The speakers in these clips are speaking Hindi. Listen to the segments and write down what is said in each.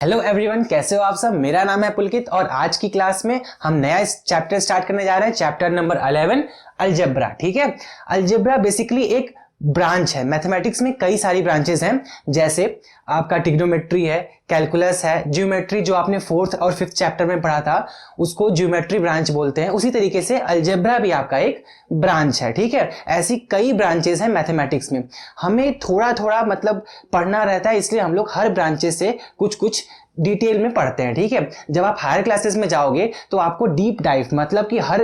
हेलो एवरीवन, कैसे हो आप सब। मेरा नाम है पुलकित और आज की क्लास में हम नया चैप्टर स्टार्ट करने जा रहे हैं। Chapter number 11 algebra. ठीक है, अलजेब्रा बेसिकली एक ब्रांच है। मैथमेटिक्स में कई सारी ब्रांचेस हैं, जैसे आपका ट्रिग्नोमेट्री है, कैलकुलस है, ज्योमेट्री जो आपने 4th और 5th चैप्टर में पढ़ा था उसको ज्योमेट्री ब्रांच बोलते हैं। उसी तरीके से अलजेब्रा भी आपका एक ब्रांच है। ठीक है, ऐसी कई ब्रांचेस हैं मैथमेटिक्स में। हमें थोड़ा थोड़ा मतलब पढ़ना रहता है, इसलिए हम लोग हर ब्रांचेस से कुछ कुछ डिटेल में पढ़ते हैं। ठीक है, जब आप हायर क्लासेस में जाओगे तो आपको डीप डाइव मतलब कि हर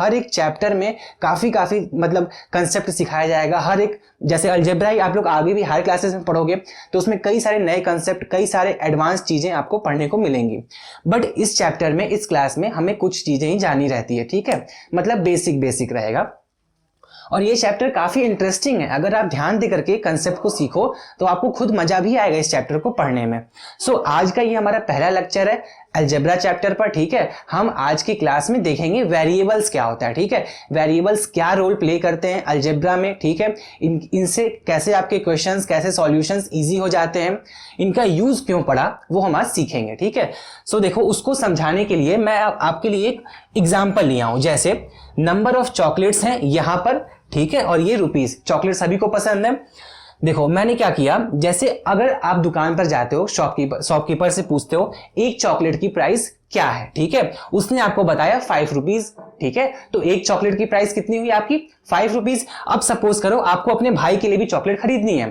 एक चैप्टर में काफी मतलब कंसेप्ट सिखाया जाएगा। हर एक जैसे अलजेब्रा ही आप लोग आगे भी हायर क्लासेस में पढ़ोगे तो उसमें कई सारे नए कंसेप्ट, कई सारे एडवांस चीजें आपको पढ़ने को मिलेंगी। बट इस चैप्टर में, इस क्लास में हमें कुछ चीजें ही जानी रहती है। ठीक है, मतलब बेसिक रहेगा और ये चैप्टर काफी इंटरेस्टिंग है। अगर आप ध्यान दे करके कंसेप्ट को सीखो तो आपको खुद मजा भी आएगा इस चैप्टर को पढ़ने में। सो आज का ये हमारा पहला लेक्चर है अलजेब्रा चैप्टर पर। ठीक है, हम आज की क्लास में देखेंगे वेरिएबल्स क्या होता है। ठीक है, वेरिएबल्स क्या रोल प्ले करते हैं अलजेब्रा में। ठीक है, इनसे कैसे आपके क्वेश्चंस, कैसे सॉल्यूशंस इजी हो जाते हैं, इनका यूज क्यों पड़ा, वो हम आज सीखेंगे। ठीक है, सो देखो, उसको समझाने के लिए मैं आपके लिए एक एग्जाम्पल लिया हूं। जैसे नंबर ऑफ चॉकलेट्स हैं यहां पर, ठीक है, और ये रुपीस। चॉकलेट सभी को पसंद है। देखो मैंने क्या किया, जैसे अगर आप दुकान पर जाते हो, शॉपकीपर से पूछते हो एक चॉकलेट की प्राइस क्या है। ठीक है, उसने आपको बताया 5 रुपीज। ठीक है, तो एक चॉकलेट की प्राइस कितनी हुई आपकी? 5 रुपीज। अब सपोज करो आपको अपने भाई के लिए भी चॉकलेट खरीदनी है,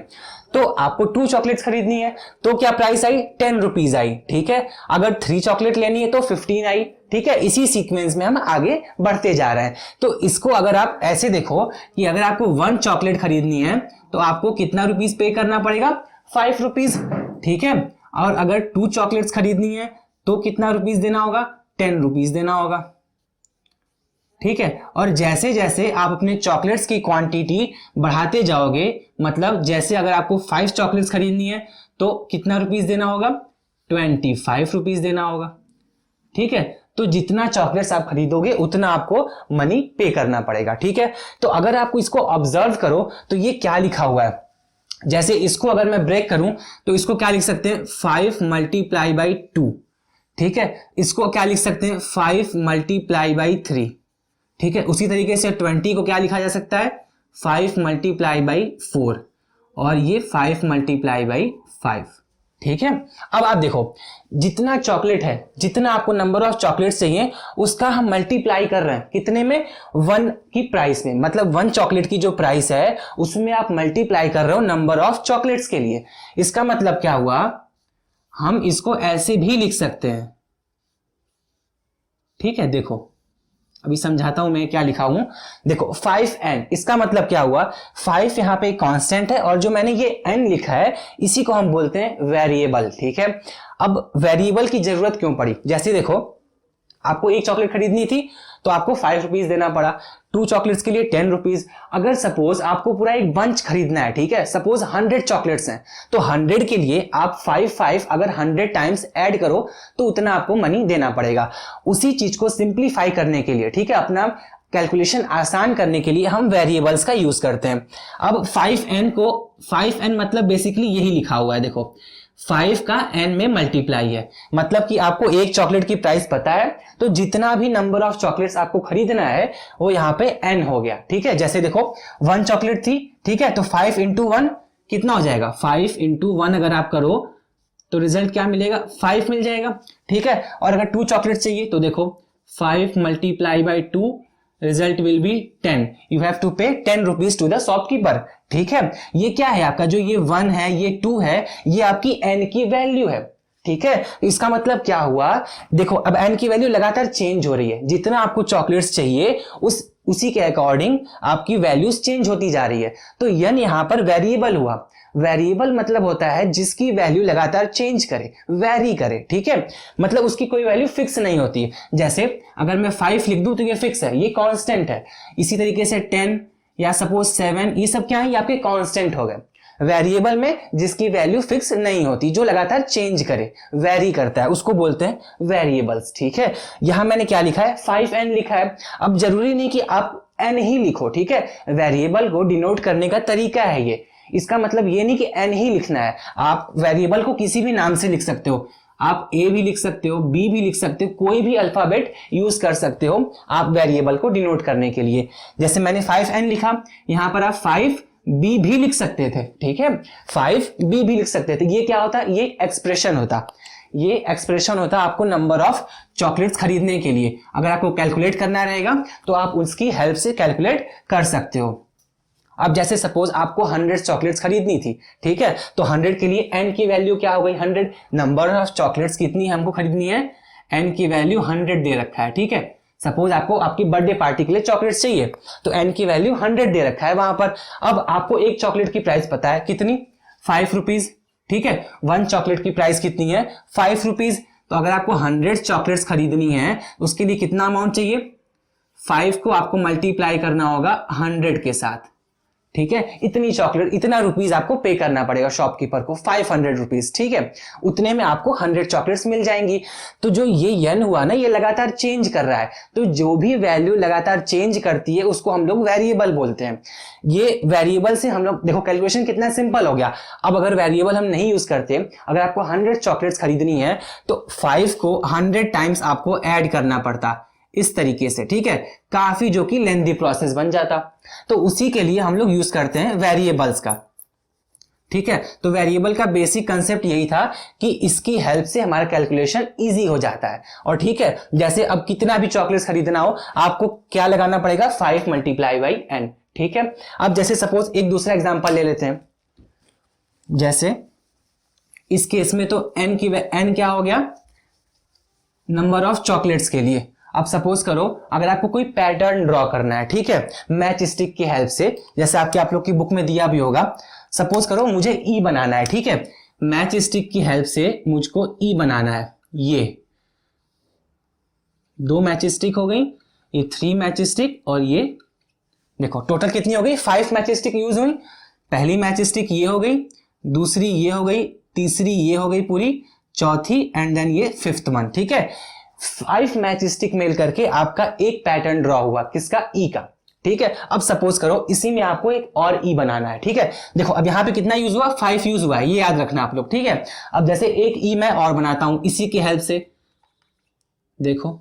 तो आपको 2 चॉकलेट्स खरीदनी है, तो क्या प्राइस आई? 10 रुपीज आई। ठीक है, अगर 3 चॉकलेट लेनी है तो 15 आई। ठीक है, इसी सीक्वेंस में हम आगे बढ़ते जा रहे हैं। तो इसको अगर आप ऐसे देखो कि अगर आपको 1 चॉकलेट खरीदनी है तो आपको कितना रुपीस पे करना पड़ेगा? 5 रुपीस। ठीक है, और अगर 2 चॉकलेट्स खरीदनी है तो कितना रुपीस देना होगा? 10 रुपीस देना होगा। ठीक है, और जैसे जैसे आप अपने चॉकलेट्स की क्वांटिटी बढ़ाते जाओगे, मतलब जैसे अगर आपको 5 चॉकलेट्स खरीदनी है तो कितना रुपीस देना होगा? 25 रुपीस देना होगा। ठीक है, तो जितना चॉकलेट्स आप खरीदोगे उतना आपको मनी पे करना पड़ेगा। ठीक है, तो अगर आपको इसको ऑब्जर्व करो तो ये क्या लिखा हुआ है, जैसे इसको अगर मैं ब्रेक करूं तो इसको क्या लिख सकते हैं? 5 मल्टीप्लाई बाई 2। ठीक है, इसको क्या लिख सकते हैं? 5 मल्टीप्लाई बाई 3। ठीक है, उसी तरीके से 20 को क्या लिखा जा सकता है? 5 मल्टीप्लाई बाई 4, और ये 5 मल्टीप्लाई बाई 5। ठीक है, अब आप देखो जितना चॉकलेट है, जितना आपको नंबर ऑफ चॉकलेट चाहिए उसका हम मल्टीप्लाई कर रहे हैं कितने में? 1 की प्राइस में। मतलब 1 चॉकलेट की जो प्राइस है उसमें आप मल्टीप्लाई कर रहे हो नंबर ऑफ चॉकलेट्स के लिए। इसका मतलब क्या हुआ, हम इसको ऐसे भी लिख सकते हैं। ठीक है, देखो अभी समझाता हूं मैं क्या लिखा हूं। देखो 5n, इसका मतलब क्या हुआ? 5 यहां पे कांस्टेंट है और जो मैंने ये n लिखा है इसी को हम बोलते हैं वेरिएबल। ठीक है, अब वेरिएबल की जरूरत क्यों पड़ी? जैसे देखो आपको एक चॉकलेट खरीदनी थी तो आपको 5 रुपीज देना पड़ा, 2 चॉकलेट्स के लिए 10 रुपीज। अगर सपोज आपको पूरा एक बंच खरीदना है, ठीक है, सपोज 100 चॉकलेट्स हैं, तो 100 के लिए आप 5 अगर 100 टाइम्स ऐड करो तो उतना आपको मनी देना पड़ेगा। उसी चीज को सिंप्लीफाई करने के लिए, ठीक है, अपना कैलकुलेशन आसान करने के लिए हम वेरिएबल्स का यूज करते हैं। अब 5n मतलब बेसिकली यही लिखा हुआ है। देखो 5 का n में मल्टीप्लाई है, मतलब कि आपको एक चॉकलेट की प्राइस पता है तो जितना भी नंबर ऑफ चॉकलेट्स आपको खरीदना है वो यहाँ पे n हो गया। ठीक है, जैसे देखो 1 चॉकलेट थी, ठीक है, तो 5 इंटू 1 कितना हो जाएगा? 5 इंटू 1 अगर आप करो तो रिजल्ट क्या मिलेगा? 5 मिल जाएगा। ठीक है, और अगर 2 चॉकलेट चाहिए तो देखो 5 multiply by 2, result will be 10। You have to pay 10 rupees to the shopkeeper. ठीक है, ये क्या है आपका? जो ये 1 है, ये 2 है, ये आपकी n की वैल्यू है। ठीक है, इसका मतलब क्या हुआ? देखो अब n की वैल्यू लगातार चेंज हो रही है, जितना आपको चॉकलेट्स चाहिए उसी के अकॉर्डिंग आपकी वैल्यूज चेंज होती जा रही है। तो n यहां पर वेरिएबल हुआ। वेरिएबल मतलब होता है जिसकी वैल्यू लगातार चेंज करे, वेरी करे। ठीक है, मतलब उसकी कोई वैल्यू फिक्स नहीं होती है। जैसे अगर मैं 5 लिख दूं तो ये फिक्स है, ये कांस्टेंट है। इसी तरीके से 10 या सपोज 7, ये सब क्या है? ये आपके कांस्टेंट हो गए। वेरिएबल में जिसकी वैल्यू फिक्स नहीं होती, जो लगातार चेंज करे, वेरी करता है, उसको बोलते हैं वेरिएबल्स। ठीक है, यहां मैंने क्या लिखा है? 5n लिखा है। अब जरूरी नहीं कि आप n ही लिखो। ठीक है, वेरिएबल को डिनोट करने का तरीका है ये। इसका मतलब ये नहीं कि n ही लिखना है, आप वेरिएबल को किसी भी नाम से लिख सकते हो। आप ए भी लिख सकते हो, बी भी लिख सकते हो, कोई भी अल्फाबेट यूज कर सकते हो आप वेरिएबल को डिनोट करने के लिए। जैसे मैंने 5n लिखा, यहां पर आप 5b भी लिख सकते थे, ठीक है, 5b भी लिख सकते थे। ये क्या होता, ये एक्सप्रेशन होता, ये एक्सप्रेशन होता आपको नंबर ऑफ चॉकलेट्स खरीदने के लिए। अगर आपको कैलकुलेट करना रहेगा तो आप उसकी हेल्प से कैलकुलेट कर सकते हो। अब जैसे सपोज आपको 100 चॉकलेट्स खरीदनी थी, ठीक है, तो 100 के लिए n की वैल्यू क्या हो गई, 100। नंबर ऑफ चॉकलेट्स कितनी है हमको खरीदनी है, n की वैल्यू 100 दे रखा है, ठीक है। सपोज आपको आपकी बर्थडे पार्टी के लिए चॉकलेट्स चाहिए, तो n की वैल्यू 100 दे रखा है वहां पर। अब आपको एक चॉकलेट की प्राइस पता है कितनी, 5 रुपीज, ठीक है। 1 चॉकलेट की प्राइस कितनी है, 5 रुपीज। तो अगर आपको 100 चॉकलेट्स खरीदनी है उसके लिए कितना अमाउंट चाहिए, 5 को आपको मल्टीप्लाई करना होगा 100 के साथ, ठीक है। इतनी चॉकलेट, इतना रुपीज आपको पे करना पड़ेगा शॉपकीपर को, 500 रुपीज, ठीक है। उतने में आपको 100 चॉकलेट्स मिल जाएंगी। तो जो ये यन हुआ ना, ये लगातार चेंज कर रहा है। तो जो भी वैल्यू लगातार चेंज करती है उसको हम लोग वेरिएबल बोलते हैं। ये वेरिएबल से हम लोग देखो कैलकुलेशन कितना सिंपल हो गया। अब अगर वेरिएबल हम नहीं यूज करते, अगर आपको 100 चॉकलेट्स खरीदनी है तो 5 को 100 टाइम्स आपको ऐड करना पड़ता इस तरीके से, ठीक है। काफी जो कि लेंथी प्रोसेस बन जाता। तो उसी के लिए हम लोग यूज करते हैं वेरिएबल्स का, ठीक है। तो वेरिएबल का बेसिक कंसेप्ट यही था कि इसकी हेल्प से हमारा कैलकुलेशन इजी हो जाता है। और ठीक है, जैसे अब कितना भी चॉकलेट्स खरीदना हो आपको क्या लगाना पड़ेगा, 5 मल्टीप्लाई बाई n, ठीक है। अब जैसे सपोज एक दूसरा एग्जांपल ले लेते हैं। जैसे इस केस में तो n क्या हो गया, नंबर ऑफ चॉकलेट्स के लिए। अब सपोज करो अगर आपको कोई पैटर्न ड्रॉ करना है, ठीक है, मैच स्टिक की हेल्प से, जैसे आप लोग की बुक में दिया भी होगा। सपोज करो मुझे ई बनाना है, ठीक है, मैच स्टिक की हेल्प से मुझको ई बनाना है। ये 2 मैच स्टिक हो गई, ये 3 मैच स्टिक, और ये देखो टोटल कितनी हो गई, 5 मैच स्टिक यूज हुई। पहली मैच स्टिक ये हो गई, दूसरी ये हो गई, तीसरी ये हो गई पूरी, चौथी एंड देन ये 5th वन, ठीक है। 5 मैच स्टिक मिल करके आपका एक पैटर्न ड्रॉ हुआ, किसका, ई का, ठीक है। अब सपोज करो इसी में आपको एक और ई बनाना है, ठीक है। देखो अब यहां पे कितना यूज हुआ, 5 यूज हुआ है, ये याद रखना आप लोग, ठीक है। अब जैसे एक ई मैं और बनाता हूं इसी की हेल्प से, देखो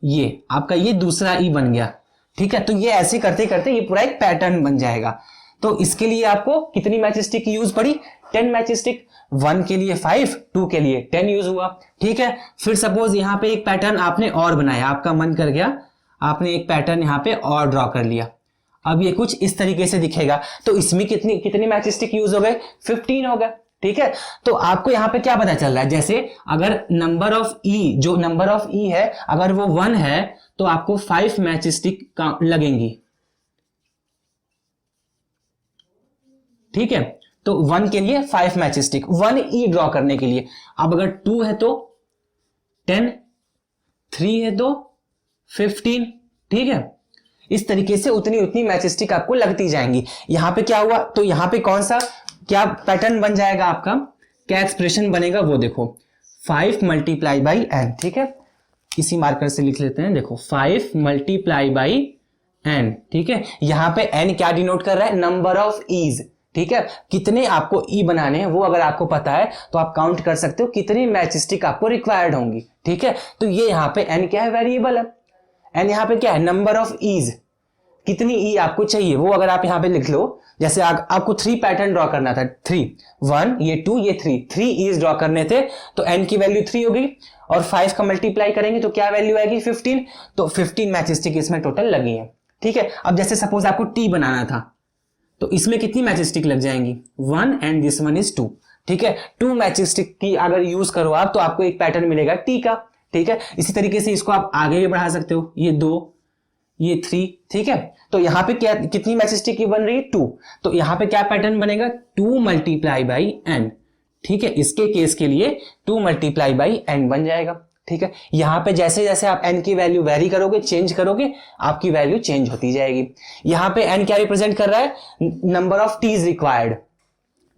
ये आपका ये दूसरा ई बन गया, ठीक है। तो ये ऐसे करते करते ये पूरा एक पैटर्न बन जाएगा। तो इसके लिए आपको कितनी मैच स्टिक की यूज पड़ी, 10 मैच स्टिक। 1 के लिए 5, 2 के लिए 10 यूज हुआ, ठीक है। फिर सपोज यहां पे एक पैटर्न आपने और बनाया, आपका मन कर गया, आपने एक पैटर्न यहां पे और ड्रॉ कर लिया। अब ये कुछ इस तरीके से दिखेगा। तो इसमें कितनी मैच स्टिक यूज हो गए, 15 हो गए, ठीक है। तो आपको यहां पे क्या पता चल रहा है, जैसे अगर नंबर ऑफ ई, जो नंबर ऑफ ई है अगर वो 1 है तो आपको 5 मैच स्टिक लगेंगी, ठीक है। तो 1 के लिए 5 मैच स्टिक, 1 ई ड्रॉ करने के लिए। अब अगर 2 है तो 10, 3 है तो 15, ठीक है। इस तरीके से उतनी मैच स्टिक आपको लगती जाएंगी। यहां पे क्या हुआ, तो यहां पे कौन सा क्या पैटर्न बन जाएगा आपका, क्या एक्सप्रेशन बनेगा वो देखो, 5 मल्टीप्लाई बाई n, ठीक है। इसी मार्कर से लिख लेते हैं, देखो 5 मल्टीप्लाई बाई n, ठीक है। यहां पे n क्या डिनोट कर रहा है, नंबर ऑफ ईज, ठीक है। कितने आपको ई बनाने हैं वो अगर आपको पता है तो आप काउंट कर सकते हो कितनी मैच स्टिक आपको रिक्वायर्ड होंगी, ठीक है। तो ये यहाँ पे n क्या है, वेरिएबल है। n यहाँ पे क्या है, नंबर ऑफ ईज, कितनी ई आपको चाहिए वो अगर आप यहाँ पे लिख लो। जैसे आपको 3 पैटर्न ड्रॉ करना था, 3, 1 ये 2 ये 3 ईज ड्रॉ करने थे, तो n की वैल्यू 3 हो गई, और 5 का मल्टीप्लाई करेंगे तो क्या वैल्यू आएगी, 15। तो 15 मैच स्टिक इसमें टोटल लगी है, ठीक है। अब जैसे सपोज आपको टी बनाना था तो इसमें कितनी मैच स्टिक लग जाएंगी, 1 एंड दिस वन इज 2, ठीक है। 2 मैच स्टिक की अगर यूज करो आप तो आपको एक पैटर्न मिलेगा टी का, ठीक है। इसी तरीके से इसको आप आगे भी बढ़ा सकते हो, ये 2 ये 3, ठीक है। तो यहाँ पे क्या कितनी मैच स्टिक की बन रही है, 2। तो यहाँ पे क्या पैटर्न बनेगा, 2 मल्टीप्लाई बाई n, ठीक है। इसके केस के लिए 2 मल्टीप्लाई बाई n बन जाएगा, ठीक है। यहां पे जैसे जैसे आप n की वैल्यू वेरी करोगे, चेंज करोगे, आपकी वैल्यू चेंज होती जाएगी। यहां पे n क्या रिप्रेजेंट कर रहा है, नंबर ऑफ टीज रिक्वायर्ड,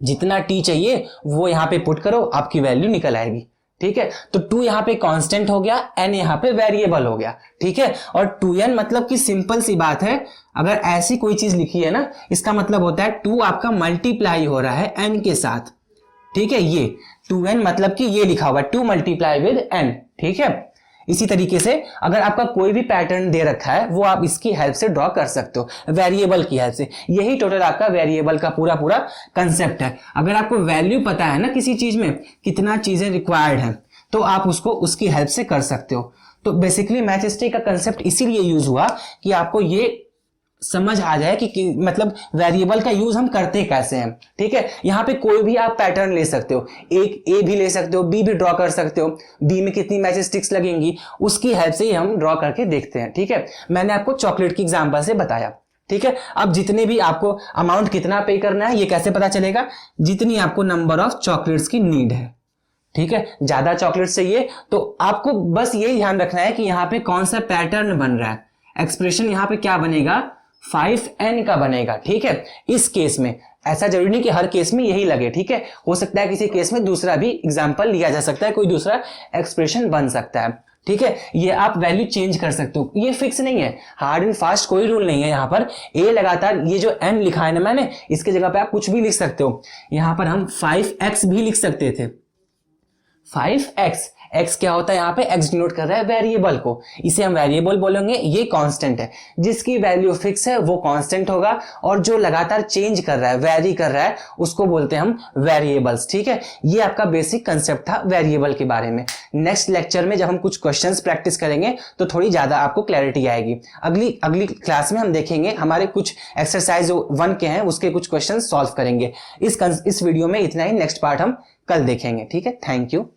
जितना टी चाहिए वो यहां पे पुट करो, आपकी वैल्यू निकल आएगी, ठीक है। तो 2 यहां पे कांस्टेंट हो गया, n यहां पे वेरिएबल हो गया, ठीक है। और 2n मतलब कि सिंपल सी बात है, अगर ऐसी कोई चीज लिखी है ना, इसका मतलब होता है 2 आपका मल्टीप्लाई हो रहा है n के साथ, ठीक है। ये 2n मतलब कि ये लिखा हुआ 2 मल्टीप्लाई विद n, ठीक है। इसी तरीके से अगर आपका कोई भी पैटर्न दे रखा है वो आप इसकी हेल्प से ड्रॉ कर सकते हो, वेरिएबल की हेल्प से। यही टोटल आपका वेरिएबल का पूरा पूरा कंसेप्ट है। अगर आपको वैल्यू पता है ना किसी चीज में कितना चीजें रिक्वायर्ड है तो आप उसको उसकी हेल्प से कर सकते हो। तो बेसिकली मैथस्टिक का कंसेप्ट इसीलिए यूज हुआ कि आपको ये समझ आ जाए कि मतलब वेरिएबल का यूज हम करते कैसे हैं, ठीक है। यहाँ पे कोई भी आप पैटर्न ले सकते हो, एक ए भी ले सकते हो, बी भी ड्रॉ कर सकते हो, बी में कितनी मैचस्टिक्स लगेंगी उसकी हेल्प से ही हम ड्रॉ करके देखते हैं, ठीक है। मैंने आपको चॉकलेट की एग्जांपल से बताया, ठीक है। अब जितने भी आपको अमाउंट कितना पे करना है ये कैसे पता चलेगा, जितनी आपको नंबर ऑफ चॉकलेट्स की नीड है, ठीक है। ज्यादा चॉकलेट चाहिए तो आपको बस ये ध्यान रखना है कि यहाँ पे कौन सा पैटर्न बन रहा है। एक्सप्रेशन यहाँ पे क्या बनेगा, 5n का बनेगा, ठीक है। इस केस में ऐसा जरूरी नहीं कि हर केस में यही लगे, ठीक है। हो सकता है किसी केस में दूसरा भी एग्जाम्पल लिया जा सकता है, कोई दूसरा एक्सप्रेशन बन सकता है, ठीक है। ये आप वैल्यू चेंज कर सकते हो, ये फिक्स नहीं है, हार्ड एंड फास्ट कोई रूल नहीं है। यहाँ पर ए लगातार ये जो n लिखा है ना मैंने, इसके जगह पे आप कुछ भी लिख सकते हो। यहाँ पर हम 5x भी लिख सकते थे, 5x, x क्या होता है यहाँ पे, x डिनोट कर रहा है वेरिएबल को, इसे हम वेरिएबल बोलेंगे। ये कांस्टेंट है, जिसकी वैल्यू फिक्स है वो कांस्टेंट होगा, और जो लगातार चेंज कर रहा है, वेरी कर रहा है, उसको बोलते हैं हम वेरिएबल्स, ठीक है। ये आपका बेसिक कंसेप्ट था वेरिएबल के बारे में। नेक्स्ट लेक्चर में जब हम कुछ क्वेश्चंस प्रैक्टिस करेंगे तो थोड़ी ज्यादा आपको क्लैरिटी आएगी। अगली क्लास में हम देखेंगे, हमारे कुछ एक्सरसाइज 1 के हैं उसके कुछ क्वेश्चन सॉल्व करेंगे। इस वीडियो में इतना ही, नेक्स्ट पार्ट हम कल देखेंगे, ठीक है। Thank you.